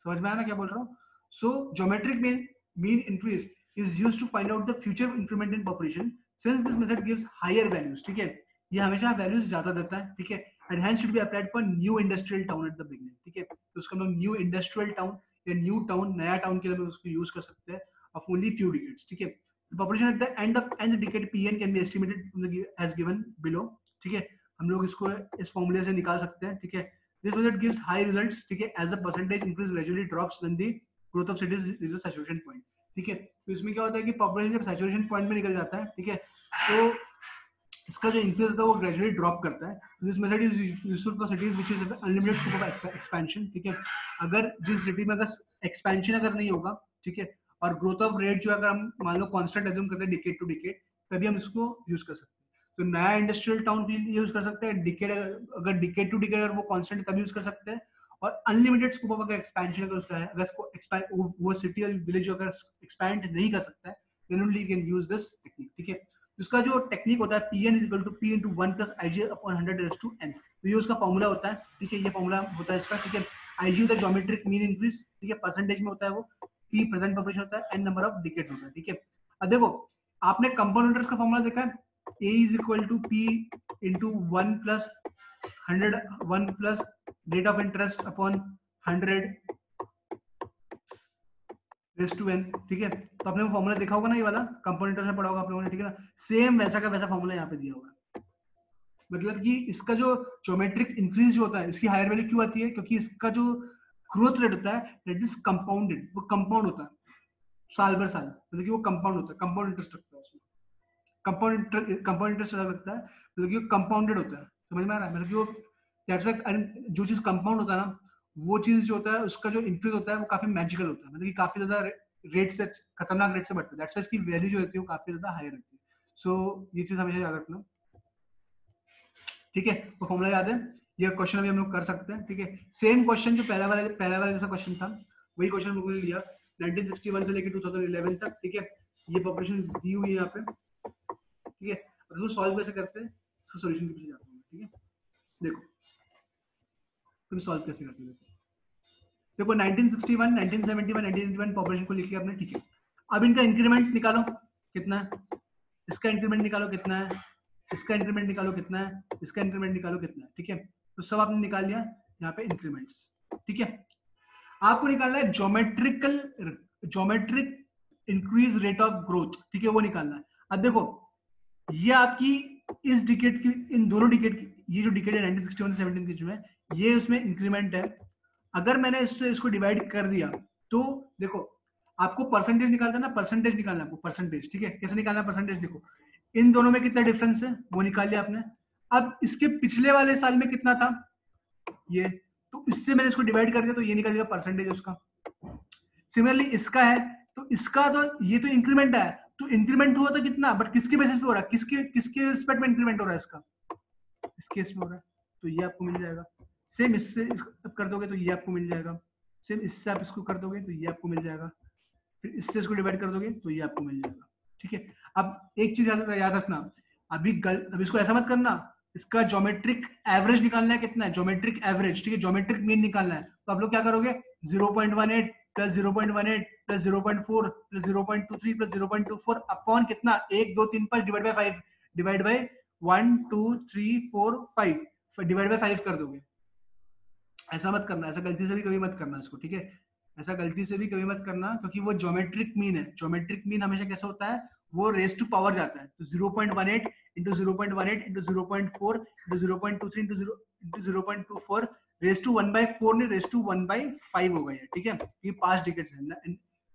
समझ में आया मैं क्या बोल रहा हूँ। So geometric mean increase is used to find out the future increment in population since this method gives higher values. ठीक है, ये हमेशा वैल्यूज ज्यादा देता है. ठीक है, and hence should be applied for new industrial town at the beginning. ठीक है, तो उसका हम न्यू इंडस्ट्रियल टाउन या न्यू टाउन, नया टाउन के लिए हम उसको यूज कर सकते हैं of only few decades. ठीक है, the population at the end of nth decade pn can be estimated from the as given below. ठीक है, हम लोग इसको इस फॉर्मूले से निकाल सकते हैं. ठीक है, this method gives high results. ठीक है, as the percentage increase gradually drops when the growth of cities is a saturation point. ठीक है, तो इसमें क्या होता है कि पॉपुलेशन जब सैचुरेशन पॉइंट में निकल जाता है, ठीक है, तो इसका जो इंक्रीज होता है वो ग्रेजुअली ड्रॉप करता है. This method is useful for cities which is unlimited scope of expansion. ठीक है, अगर जिस सिटी में अगर एक्सपेंशन अगर नहीं होगा, ठीक है, और ग्रोथ ऑफ रेट जो अगर हम मान लो कांस्टेंट एज्यूम करते हैं डिकेड टू डिकेड, तभी हम इसको यूज कर सकते हैं. तो नया इंडस्ट्रियल टाउन भी यूज कर सकते हैं. डिकेड अगर डिकेड टू डिकेड अगर वो कांस्टेंट है तभी यूज कर सकते हैं. और अनलिमिटेड स्कोप ऑफ अगर एक्सपेंशन अगर उसका है, अगर इसको एक्सपैंड वो सिटी और विलेज अगर एक्सपैंड नहीं कर सकता है, then only you can use this technique. ठीक है, उसका जो टेक्निक होता है pn is equal to p into 1 plus ij upon 100 raised to n. तो ये उसका फॉर्मूला होता है. ठीक है, ये फॉर्मूला होता है इसका. ठीक है, ig होता है ज्योमेट्रिक मीन इंक्रीज. ठीक है, परसेंटेज में होता है वो. p प्रेजेंट पॉपुलेशन होता है, n नंबर ऑफ डिकेड्स होता है. ठीक है, अब देखो आपने कंपाउंड इंटरेस्ट का फॉर्मूला देखा है. a is equal to p into 1 plus 1 plus rate of interest upon 100 raise to n. ठीक है, तो आपने वो फॉर्मूला देखा होगा ना, ये वाला कंपाउंड इंटरेस्ट में पढ़ा होगा आप लोगों ने. ठीक है ना, सेम वैसा का वैसा फॉर्मूला यहाँ पे दिया होगा. मतलब कि इसका जो ज्योमेट्रिक इंक्रीज जो होता है, इसकी हायर वैल्यू क्यों आती है? क्योंकि इसका जो ग्रोथ रेट होता है दैट इज कंपाउंडेड. वो कंपाउंड होता है साल भर साल, मतलब कि वो कंपाउंड होता है, कंपाउंड इंटरेस्ट रखता है उसमें. कंपाउंड इंटरेस्ट अलग लगता है, मतलब कि वो कंपाउंडेड होता है. समझ में आ रहा है? मतलब कि वो दैट्स व्हाई जो चीज कंपाउंड होता है ना, वो चीज जो होता है उसका जो इंक्रीज होता है वो काफी मैजिकल होता है. मतलब कि काफी ज्यादा रेट से, खतरनाक रेट से बढ़ता है. दैट्स व्हाई इसकी वैल्यू जो होती है वो काफी ज्यादा हाई रहती है. सो ये चीज हमेशा याद रखना. ठीक है, तो फॉर्मूला याद है. ये क्वेश्चन अभी हम लोग कर सकते हैं. ठीक है, सेम क्वेश्चन जो पहला वाला जैसा क्वेश्चन था, वही क्वेश्चन हम लोगों ने लिया 1961 से लेकर 2011 तक. ठीक है, ये पॉपुलेशन दी हुई है यहाँ पे. ठीक है, अब इसको सॉल्व कैसे करते हैं, इसका सॉल्यूशन के पीछे जाते हैं. ठीक है, देखो तुम सॉल्व कैसे करते हो. देखो 1961, 1971, 1981 पॉपुलेशन को लिख लिया आपने. ठीक है, अब इनका इंक्रीमेंट निकालो कितना है, इसका इंक्रीमेंट निकालो कितना है, इसका इंक्रीमेंट निकालो कितना है, इसका इंक्रीमेंट निकालो कितना है. ठीक है, तो सब आपने निकाल लिया यहाँ पे इंक्रीमेंट्स. ठीक है, आपको निकालना है geometric increase rate of growth. ठीक है, वो निकालना है. अब देखो ये आपकी इस डिकेड की, इन दोनों डिकेड की, ये जो डिकेड है 1961 से 17 की जो है, ये उसमें इंक्रीमेंट है. अगर मैंने इसको डिवाइड कर दिया तो देखो आपको परसेंटेज निकालना है ना, परसेंटेज निकालना है आपको परसेंटेज. ठीक है, कैसे निकालना है परसेंटेज? देखो इन दोनों में कितना डिफरेंस है वो निकाल लिया आपने. अब इसके पिछले वाले साल में कितना था ये, तो इससे मैंने इसको डिवाइड कर दिया तो ये निकल गया परसेंटेज उसका. सिमिलरली इसका है, तो इसका तो ये तो इंक्रीमेंट है, तो इंक्रीमेंट हुआ तो कितना, बट किसके बेसिस पे हो रहा है, किसके रिस्पेक्ट में इंक्रीमेंट हो रहा है इसका, इस केस में हो रहा है, तो ये आपको मिल जाएगा. सेम इससे इसको कर दोगे तो ये आपको मिल जाएगा. सेम इससे आप इसको कर दोगे तो ये आपको मिल जाएगा. फिर इससे इसको डिवाइड कर दोगे तो ये आपको मिल जाएगा. ठीक है, अब एक चीज याद रखना, अब इसको ऐसा मत करना, इसका ज्योमेट्रिक एवरेज निकालना है कितना है, ज्योमेट्रिक एवरेज. ठीक है, ज्योमेट्रिक मीन निकालना है. तो आप लोग क्या करोगे, 0.18 plus 0.18 plus 0.4 plus 0.23 plus 0.24 upon कितना 1 2 3 5 divide by 5 divide by 1 2 3 4 5 divide by 5 कर दोगे. ऐसा मत करना, ऐसा गलती से भी कभी मत करना इसको. ठीक है, ऐसा गलती से भी कभी मत करना, क्योंकि वो ज्योमेट्रिक मीन है. ज्योमेट्रिक मीन हमेशा कैसा होता है, वो रेस टू पावर जाता है. तो 0.18 into 0.18 into 0.4 into 0.23 into 0.24 raise to 1/4 ने रेस टू 1/5 हो गया है. ठीक है, ये 5 डिकेड्स है,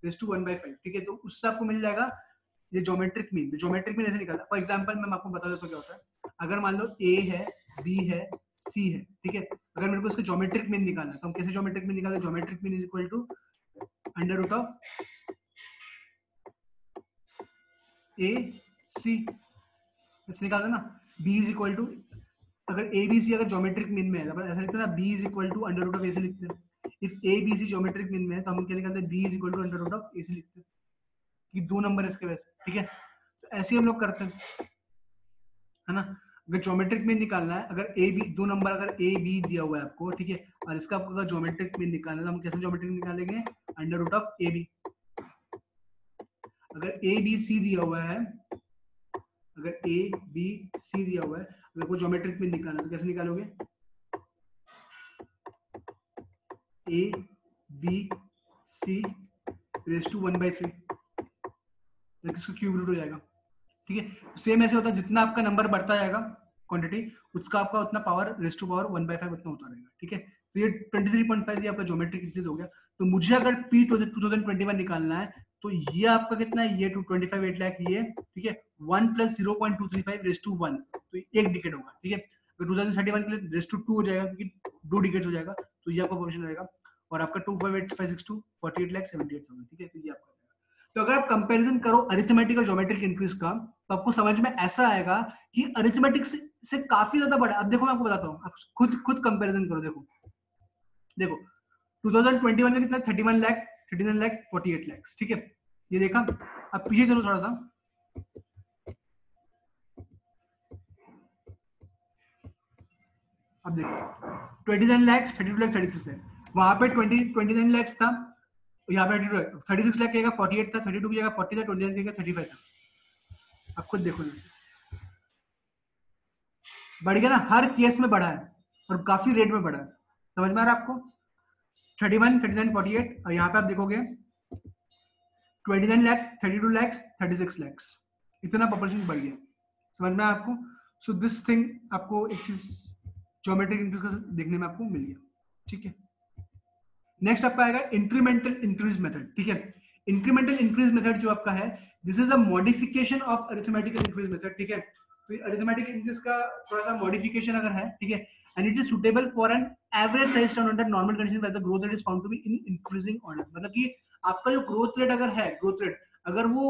रेस टू 1/5. ठीक है, तो उससे आपको मिल जाएगा ये ज्योमेट्रिक मीन. ज्योमेट्रिक मीन ऐसे निकलता है. फॉर एग्जांपल मैं आपको बता देता हूं क्या होता है. अगर मान लो A है, B है, C है. ठीक है, अगर मेरे को इसका ज्योमेट्रिक मीन निकालना है तो हम कैसे ज्योमेट्रिक मीन निकालते हैं, geometric mean is equal to under root of A C ऐसे निकालते ना. B इज इक्वल टू, अगर A B C अगर ज्योमेट्रिक मीन में है तो ऐसा लिखते हैं ना, B is equal to under root of A C लिखते हैं. If A B C geometric mean में है तो हम क्या निकालते हैं, B is equal to under root of A C लिखते हैं, कि 2 नंबर इसके वैसे. ठीक है, तो ऐसे हम लोग करते हैं, है ना. अगर ज्योमेट्रिक में निकालना है, अगर ए बी दो नंबर अगर ए बी दिया हुआ है आपको, ठीक है, और इसका आपको अगर ज्योमेट्रिक में निकालना है तो हम कैसे ज्योमेट्रिक निकालेंगे, under root of A B. अगर ए बी सी दिया हुआ है, अगर ए बी सी दिया हुआ है, अगर को ज्योमेट्रिक में निकालना है तो कैसे निकालोगे, A B C raise to 1/3, इसका क्यूब रूट हो जाएगा, ठीक है। सेम ऐसे होता है, जितना आपका नंबर बढ़ता जाएगा क्वांटिटी, उसका आपका उतना पावर रेज टू पावर 1/5 उतना होता रहेगा, ठीक है। तो ये 23.5 ये आपका ज्योमेट्रिक इंक्रीज हो गया। तो मुझे अगर पी 2021 निकालना है तो ये आपका कितना है, ये 225 8 लाख ये, ठीक है, 1 + 0.235 रेज टू 1, तो एक डिकेड होगा, ठीक है। तो 2031 के लिए रेज टू 2 हो जाएगा, क्योंकि 2 डिकेड्स हो जाएगा, तो ये आपका पोजीशन रहेगा। और आपका 258,562 48,78,000, ठीक है। तो ये आपका, तो अगर आप कंपैरिजन करो अरिथमेटिक और ज्योमेट्रिक इंक्रीज का, तो आपको समझ में ऐसा आएगा कि अरिथमेटिक से काफी ज्यादा बड़ा। अब देखो मैं आपको बताता हूँ, आप खुद कंपैरिजन करो। देखो 2021 का कितना, 31 लाख 39 लाख 48 लाख, ठीक है, ये देखा। अब पीछे चलो थोड़ा सा, अब देखो 29 लाख 32 लाख 36 है, वहां पे 29 लाख था, यहाँ पे 36 लाख की जगह 48 था, 32 की जगह 40 था, 29 की जगह 35 था। अब खुद देखो, बढ़ गया ना, हर केस में बढ़ा है और काफी रेट में बढ़ा है। समझ में आ रहा है आपको, 31 39 48, और यहाँ पे आप देखोगे 29 लाख 32 लाख 36 लाख, इतना पॉपुलेशन बढ़ गया। समझ में आपको। सो दिस थिंग आपको एक चीज ज्योमेट्रिक इंक्रीज का देखने में आपको मिल गया, ठीक है। नेक्स्ट आपका आएगा इंक्रीमेंटल इंक्रीज मेथड, ठीक है। इंक्रीमेंटल इंक्रीज मेथड जो आपका है, this is a modification of arithmetical increase method, ठीक है। तो अरिथमेटिक इंक्रीज का थोड़ा सा मॉडिफिकेशन अगर है, ठीक है, and it is suitable for an average size town under normal condition where the growth rate is found to be in increasing order. मतलब कि आपका जो ग्रोथ रेट अगर है, ग्रोथ रेट अगर वो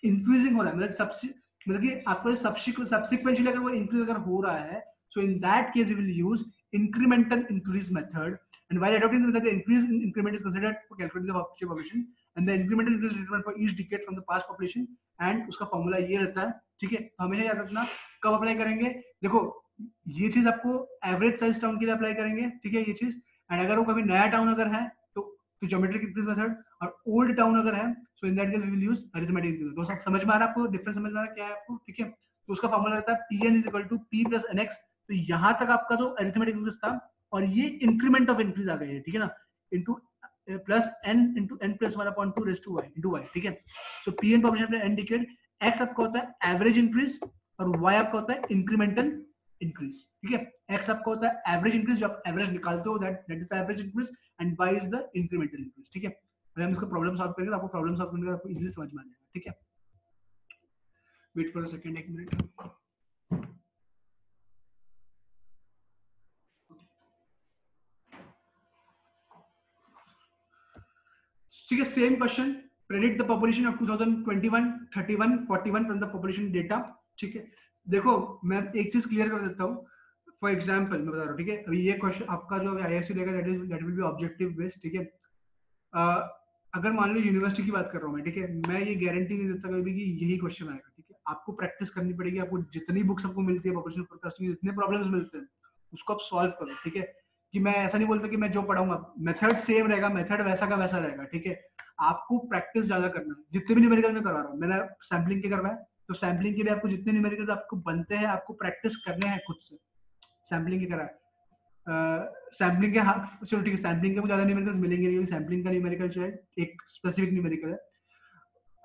इंक्रीजिंग हो रहा है, मतलब कि आपका सब्सिक्वेंटली अगर वो इंक्रीज अगर हो रहा है, so in that case we will use incremental increase method, and while adopting the method, the increase in increment is considered for calculating the future population, and the incremental increase is determined for each decade from the past population, and उसका formula ये रहता है, ठीक है। तो हमेशा याद रखना कब अप्लाई करेंगे। देखो ये चीज आपको एवरेज साइज टाउन के लिए अप्लाई करेंगे, ठीक है, ये चीज। एंड अगर वो कभी नया टाउन अगर है तो ज्योमेट्रिक इंक्रीज मेथड, और ओल्ड टाउन अगर है so in that case we will use arithmetic increase. तो सब समझ में आ रहा है आपको, डिफरेंस समझ में आ रहा है क्या है आपको, ठीक है। तो उसका फॉर्मूला रहता है Pn = P + nx। तो यहां तक आपका जो अरिथमेटिक इंक्रीज था, और ये इंक्रीमेंट ऑफ इंक्रीज आ गई है, ठीक है ना, into plus n × n + 1/2 raise to y × y, ठीक है। सो Pn पॉपुलेशन पे n डिकेड, x आपका होता है एवरेज इंक्रीज और y आपका होता है इंक्रीमेंटल इंक्रीज, ठीक है। x आपका होता है एवरेज इंक्रीज, जो आप एवरेज निकालते हो, that is the average increase, and y is the incremental increase, ठीक है। अगर हम इसको प्रॉब्लम सॉल्व करेंगे तो आपको प्रॉब्लम सॉल्व करने का आपको इजीली समझ में आ जाएगा, ठीक है। वेट फॉर अ सेकंड, एक मिनट। ठीक है, same question, predict the population of 2021 31 41 from the population data, ठीक है। देखो मैं एक चीज क्लियर कर देता हूँ, फॉर एग्जांपल मैं बता रहा हूँ, ठीक है। अभी ये क्वेश्चन आपका जो आईएससी देगा, that will be objective based, ठीक है। अगर मान लो यूनिवर्सिटी की बात कर रहा हूँ मैं, ठीक है, मैं ये गारंटी नहीं देता कभी कि यही क्वेश्चन आएगा, ठीक है। आपको प्रैक्टिस करनी पड़ेगी, आपको जितनी बुक्स आपको मिलती है पॉपुलेशन फोरकास्टिंग, जितने प्रॉब्लम्स मिलते हैं उसको आप सॉल्व करो, ठीक है। कि मैं ऐसा नहीं बोलता कि मैं जो पढ़ाऊंगा मेथड सेम रहेगा, मेथड वैसा का वैसा रहेगा, ठीक है। आपको प्रैक्टिस ज्यादा करना है। जितने भी न्यूमेरिकल में करवा रहा हूँ, मैंने सैम्पलिंग के करवाया, तो सैम्पलिंग के लिए आपको जितने न्यूमेरिकल्स आपको बनते हैं आपको प्रैक्टिस करने हैं खुद से। सैम्पलिंग के कराया, सैम्पलिंग के, हाँ चलो ठीक है, सैम्पलिंग के ज्यादा न्यूमेरिकल्स मिलेंगे नहीं, सैम्पलिंग का न्यूमेरिकल जो है एक स्पेसिफिक न्यूमेरिकल है।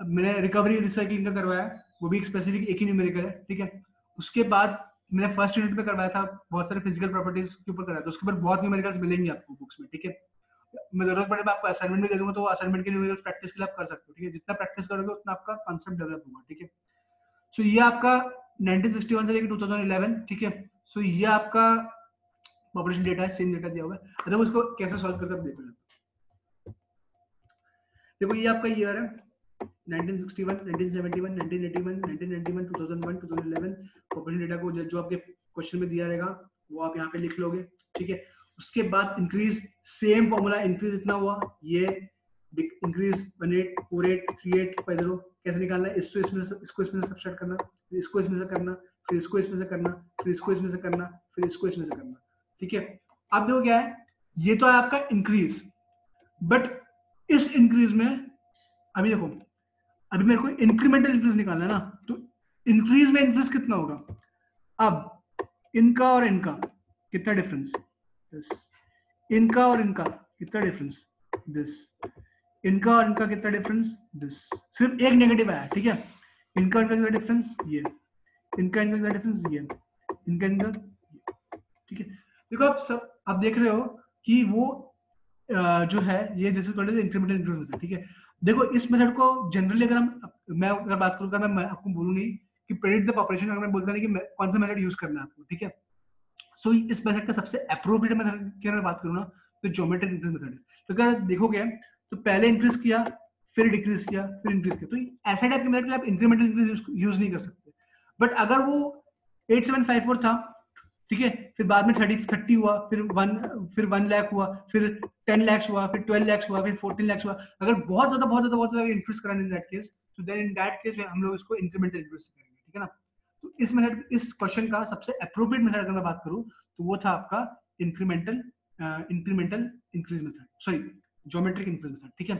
मैंने रिकवरी रिसाइकलिंग का करवाया, वो भी एक स्पेसिफिक एक ही न्यूमेरिकल है, ठीक है। उसके बाद मैंने फर्स्ट यूनिट में करवाया था, बहुत सारे फिजिकल प्रॉपर्टीज के ऊपर कराया, तो उसके ऊपर बहुत न्यूमेरिकल्स मिलेंगे आपको बुक्स में, ठीक है। मैं जरूरत पड़े मैं आपको असाइनमेंट भी दे दूंगा, तो असाइनमेंट के न्यूमेरिकल्स प्रैक्टिस के लिए आप कर सकते हो, ठीक है। जितना प्रैक्टिस करोगे उतना आपका कॉन्सेप्ट डेवलप होगा, ठीक है। सो ये आपका 1961 से लेकर 2011, ठीक है। सो ये आपका पॉपुलेशन डेटा है, सेम डेटा दिया हुआ है। देखो इसको कैसे सॉल्व करते हैं देखो। देखो ये आपका ईयर है 1961, 1971, 1981, 1991, 2001, 2011। पॉपुलेशन डेटा को जो आपके क्वेश्चन में दिया रहेगा वो आप यहाँ पे लिख लोगे, ठीक है। उसके बाद इंक्रीज, सेम फॉर्मूला, इंक्रीज इतना हुआ, ये इंक्रीज 1848 3850 कैसे निकालना है, इसको इसमें सब्सट्रैक्ट करना, इसको इसमें से करना, फिर इसको इसमें से करना, फिर इसको इसमें से करना, फिर इसको इसमें से करना, ठीक है। अब देखो क्या है, ये तो है आपका इंक्रीज, बट इस इंक्रीज में अभी देखो, अभी मेरे को इंक्रीमेंटल इंक्रीज निकालना है ना, तो इंक्रीज में इंक्रीज कितना होगा, अब इनका और इनका कितना डिफरेंस, दिस, इनका और इनका कितना डिफरेंस, दिस, इनका और इनका कितना डिफरेंस, दिस, सिर्फ एक नेगेटिव आया, ठीक है। इनका इनका कितना डिफरेंस, ये, इनका इनका कितना डिफरेंस, ये, इनका इनका, ठीक है। देखो आप सब आप देख रहे हो कि वो जो है ये this is called as incremental increase method, ठीक है। देखो इस मेथड को जनरली अगर मैं अगर बात करूँ, अगर मैं आपको बोलूँ नहीं कि प्रेडिक्ट द पॉपुलेशन, अगर मैं बोलता नहीं कि कौन सा मेथड यूज करना है आपको, ठीक है। सो इस मेथड का सबसे अप्रोप्रिएट मेथड की अगर बात करूँ ना, तो ज्योमेट्रिक इंक्रीज मेथड है। तो अगर देखोगे तो पहले इंक्रीज किया, फिर डिक्रीज किया, फिर इंक्रीज किया, तो ऐसा टाइप के मेथड के आप इंक्रीमेंटल इंक्रीज यूज नहीं कर सकते। बट अगर वो 8754 था, ठीक है, फिर बाद में 30 हुआ, फिर 1 लाख हुआ, फिर 10 लाख हुआ, फिर 12 लाख हुआ, फिर 14 लाख हुआ, अगर बहुत ज्यादा इंक्रीज कराने इन दैट केस, तो देन इन दैट केस हम लोग इसको इंक्रीमेंटल इंक्रीज करेंगे, ठीक है ना। तो इस मेथड, इस क्वेश्चन का सबसे अप्रोप्रिएट मेथड अगर मैं बात करूं, तो वो था आपका incremental increase method, sorry geometric increase method, ठीक है।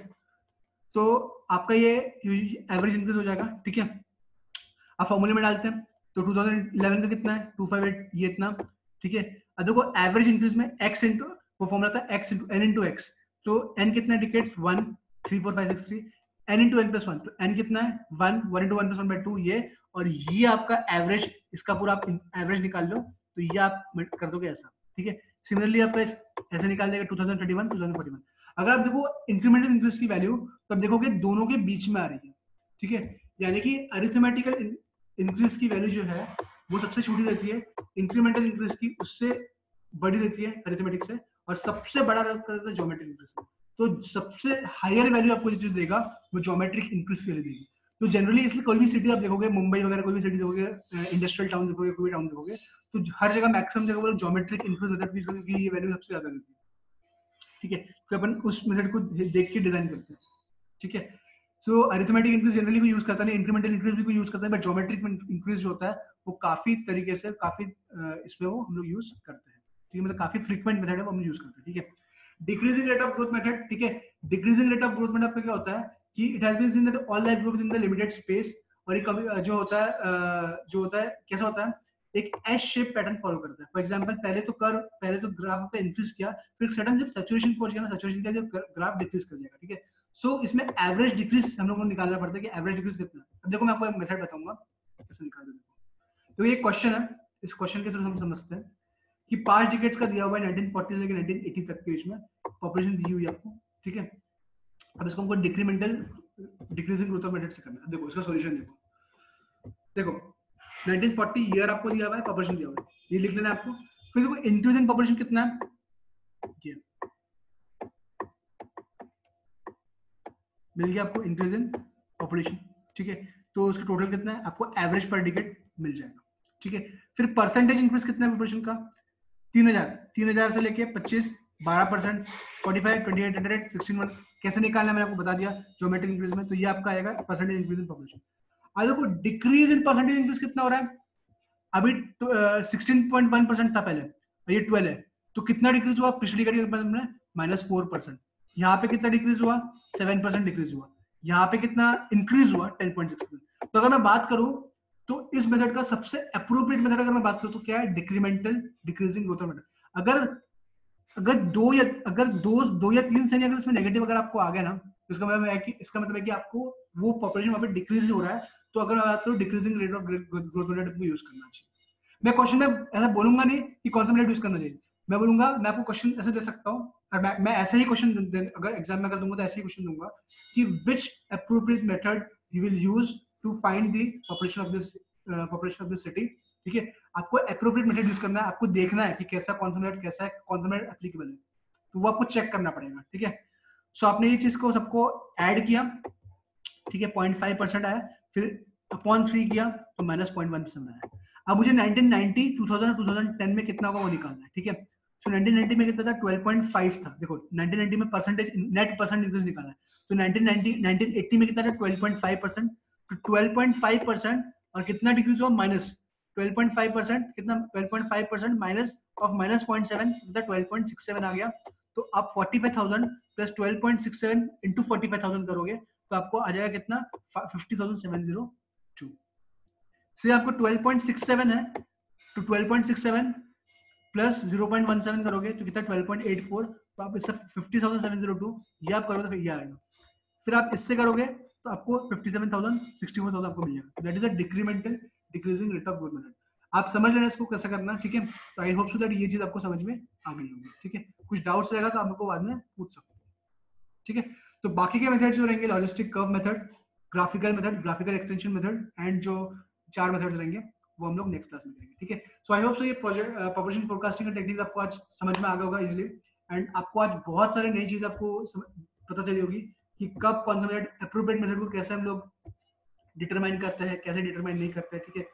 तो आपका ये एवरेज इंक्रीज हो जाएगा, ठीक है। आप फॉर्मूले में डालते हैं, तो 2011 का कितना है 258, ये इतना, ठीक है। अब देखो एवरेज इंक्रीज में x इंटू, वो फॉर्मूला था x into n into x, तो n कितना decades 1 3 4 5 6 3, n into n plus 1, तो n कितना है 1 1 इंटू 1 प्लस 1 बाई 2 ये, और ये आपका एवरेज, इसका पूरा आप एवरेज निकाल लो, तो ये आप कर दोगे ऐसा, ठीक है। सिमिलरली आप ऐसे निकाल देगा 2031 2041। अगर आप देखो इंक्रीमेंटल इंक्रीज की वैल्यू, तो आप देखोगे दोनों के बीच में आ रही है, ठीक है। यानी कि अरिथमेटिकल इंक्रीज की वैल्यू जो है वो सबसे छोटी रहती है, इंक्रीमेंटल इंक्रीज की उससे बड़ी रहती है अरिथमेटिक से, और सबसे बड़ा रहता है ज्योमेट्रिक इंक्रीज। तो सबसे हायर वैल्यू आपको जो देगा वो ज्योमेट्रिक इंक्रीज की वैल्यू देगी। तो जनरली इसलिए कोई भी सिटी आप देखोगे, मुंबई वगैरह कोई भी सिटी देखोगे, इंडस्ट्रियल टाउन देखोगे, कोई भी टाउन देखोगे, तो हर जगह मैक्सिमम जगह वो ज्योमेट्रिक इंक्रीज मेथड की ये वैल्यू सबसे ज्यादा देती है, ठीक है। तो अपन उस मेथड को देख के डिजाइन करते हैं, ठीक है। सो अरिथमेटिक इंक्रीज जनरली कोई यूज करता नहीं, इंक्रीमेंटल इंक्रीज भी कोई यूज करता है, बट ज्योमेट्रिक इंक्रीज जो होता है वो काफी तरीके से, काफी इसमें वो हम लोग यूज करते हैं, ठीक है। मतलब काफी फ्रीक्वेंट मेथड है वो हम यूज करते हैं, ठीक है। Decreasing rate of growth method, ठीक है। Decreasing rate of growth method पे क्या होता है कि it has been seen that all life growth in the limited space, और ये कभी जो होता है कैसा होता है, एक एस शेप पैटर्न फॉलो करता है। फॉर एग्जांपल पहले तो ग्राफ का इंक्रीज किया, फिर सडन जब सैचुरेशन पहुंच गया ना, सैचुरेशन का जो ग्राफ डिक्रीज कर जाएगा, ठीक है। सो इसमें एवरेज डिक्रीज हम लोग को निकालना पड़ता है कि एवरेज डिक्रीज कितना है। अब देखो मैं आपको एक मेथड बताऊंगा कैसे निकालना है। तो ये क्वेश्चन है, इस क्वेश्चन के थ्रू हम समझते हैं कि 5 डिकेड्स का दिया हुआ है 1940 से लेकर 1980 तक के बीच में पॉपुलेशन दी हुई है आपको, ठीक है। अब इसको हमको डिक्रीमेंटल डिक्रीजिंग ग्रोथ मेथड से करना है। देखो इसका सॉल्यूशन देखो 1940 ईयर आपको दिया हुआ है, पॉपुलेशन दिया हुआ है, ये लिख लेना आपको। फिर देखो इंक्रीज इन पॉपुलेशन कितना है, ये मिल गया आपको इंक्रीज इन पॉपुलेशन, ठीक है। तो उसका टोटल कितना है, आपको एवरेज पर डिकेड मिल जाएगा, ठीक है। फिर परसेंटेज इंक्रीज कितना है पॉपुलेशन का, 3000 से लेके 25, 12%, 45, 28, 100, 16, कैसे निकालना मैंने आपको बता दिया ज्योमेट्रिक इंक्रीज में। तो ये आपका आएगा परसेंटेज इंक्रीज इन पॉपुलेशन। अब देखो डिक्रीज इन परसेंटेज इंक्रीज कितना हो रहा है, अभी 16.1% था पहले, ये 12 है, तो कितना डिक्रीज हुआ पिछली घड़ी में, -4%। यहाँ पे कितना डिक्रीज हुआ, 7% डिक्रीज हुआ। यहाँ पे कितना इंक्रीज हुआ, 10.6%। तो अगर मैं बात करूं तो इस मेथड का सबसे अप्रोप्रिएट मेथड अगर मैं बात करूं तो क्या है, डिक्रीमेंटल डिक्रीजिंग ग्रोथ मेथड। अगर दो या तीन से अगर इसमें नेगेटिव अगर आपको आ गया ना, तो इसका मतलब है कि आपको वो पॉपुलेशन वहां पे डिक्रीज हो रहा है, तो अगर मैं बात करूं decreasing rate of growth method को यूज करना चाहिए। मैं क्वेश्चन में ऐसा बोलूंगा नहीं कि कौन सा मेथड यूज करना चाहिए, मैं बोलूंगा, मैं आपको क्वेश्चन ऐसे दे सकता हूँ, और मैं ऐसा ही क्वेश्चन अगर एग्जाम में कर दूंगा तो ऐसे ही क्वेश्चन दूंगा कि which appropriate method you will use to find the population of this city, ठीक है। आपको अप्रोप्रिएट मेथड यूज करना है, आपको देखना है कि कौन सा मेथड एप्लीकेबल है, तो वो आपको चेक करना पड़ेगा, ठीक है। सो आपने ये चीज को सबको ऐड किया, ठीक है, 0.5% आया, फिर अपॉन 3 किया तो -0.1% आया। अब मुझे 1990, 2000 और 2010 में कितना होगा वो निकालना है, ठीक है। तो 1990 में कितना था, 12.5 था। देखो 1990 में परसेंटेज नेट परसेंट इंक्रीज निकाला है, तो 1980 में कितना था, 12.5%। तो 12.5% और कितना डिक्रीज हुआ, 12.5% कितना 12.5% माइनस ऑफ माइनस 0.7 मतलब 12.67 आ गया। तो आप 45,000 प्लस 12.67 इंटू 45,000 करोगे तो आपको आ जाएगा कितना 50,702। से आपको 12.67 है तो 12.67 प्लस 0.17 करोगे तो कितना 12.84। तो आप इससे 50,702 ये आप करोगे तो फिर ये आएगा। फिर आप इससे करोगे तो आपको 57,000 64,000 आपको मिल जाएगा। That is a decremental decreasing rate of growth method. आप समझ लेना इसको कैसे करना, ठीक है। तो आई होप सो दैट ये चीज आपको समझ में आ गई होगी, ठीक है। कुछ डाउट्स रहेगा तो आप हमको बाद में पूछ सकते हो, ठीक है। तो बाकी के मेथड्स जो रहेंगे logistic curve method, graphical method, graphical extension method and जो 4 मेथड्स रहेंगे वो हम लोग नेक्स्ट क्लास में करेंगे, ठीक है। सो आई होप सो ये प्रोजेक्ट पॉपुलेशन फोरकास्टिंग का टेक्निक आपको आज समझ में आ गया होगा इजीली। एंड आपको आज बहुत सारे नई चीज आपको पता चली होगी कि कब कौन सा मेथड अप्रोप्रिएट मेथड को कैसे हम लोग डिटरमाइन करते हैं, कैसे डिटरमाइन नहीं करते हैं, ठीक है।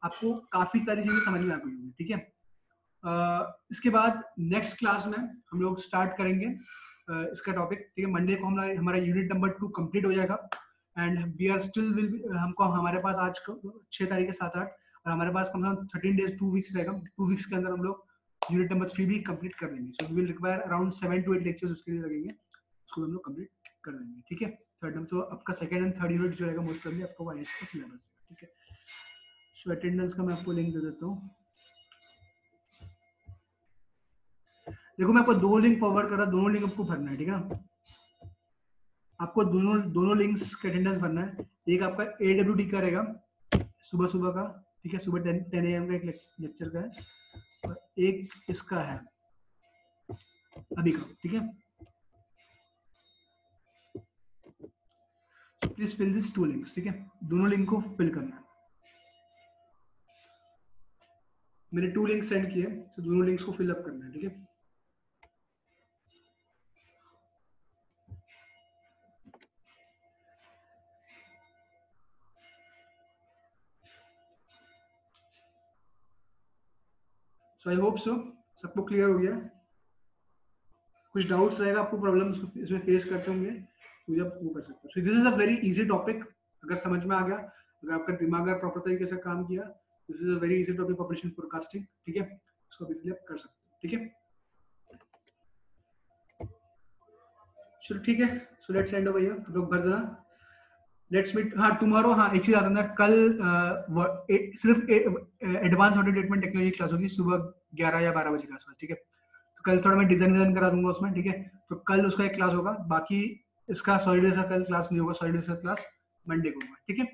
आपको काफी सारी चीजें समझ में आ गई होंगी, ठीक है। इसके बाद नेक्स्ट क्लास में हम लोग स्टार्ट करेंगे इसका टॉपिक, ठीक है। मंडे को हमारा यूनिट नंबर 2 कंप्लीट हो जाएगा एंड वी आर स्टिल हमको हमारे पास आज 6 तारीख के 7-8 और हमारे पास कम से कम 13 डेज 2 वीक्स रहेगा। 2 वीक्स के अंदर हम लोग यूनिट नंबर 3 भी कंप्लीट कर लेंगे। So we will require around 7 to 8 lectures उसके लिए लगेंगे, उसको हम लोग कंप्लीट कर देंगे, ठीक है। थर्ड नंबर तो आपका सेकंड एंड थर्ड यूनिट जो रहेगा मोस्ट ऑफली आपको वाईएस का सिलेबस, ठीक है। सो अटेंडेंस का मैं आपको लिंक दे देता हूँ। देखो मैं आपको 2 लिंक फॉरवर्ड कर रहा, दोनों लिंक आपको भरना है, ठीक है। आपको दोनों लिंक्स का अटेंडेंस भरना है। एक आपका AWT का रहेगा सुबह का, ठीक है, सुबह 10 AM का एक लेक्चर का है और एक इसका है अभी का, ठीक है। प्लीज फिल दिस 2 लिंक्स, ठीक है। दोनों लिंक को फिल करना है। मैंने 2 लिंक सेंड किए, तो दोनों लिंक्स को फिल अप करना है, ठीक है। सो आई होप सो सबको क्लियर हो गया। कुछ डाउट्स रहेगा, आपको प्रॉब्लम इसमें फेस करते होंगे तो जब वो कर सकते हो। So this is a very easy topic, अगर समझ में आ गया, अगर आपका दिमाग अगर प्रॉपर तरीके से काम किया, this is a very easy topic population forecasting, ठीक है। इसको आप इजीली कर सकते हो, ठीक है। चलो ठीक है, so let's end over here. लोग भर देना, लेट्स मीट। हाँ टुमारो, हाँ एक चीज आता है कल सिर्फ advance audio treatment technology class होगी सुबह 11 या 12 बजे के आसपास, ठीक है। तो कल थोड़ा मैं डिजाइन करा दूंगा उसमें, ठीक है। तो कल उसका एक क्लास होगा, बाकी इसका सॉलिड का कल क्लास नहीं होगा, सॉलिड का क्लास मंडे को होगा, ठीक है।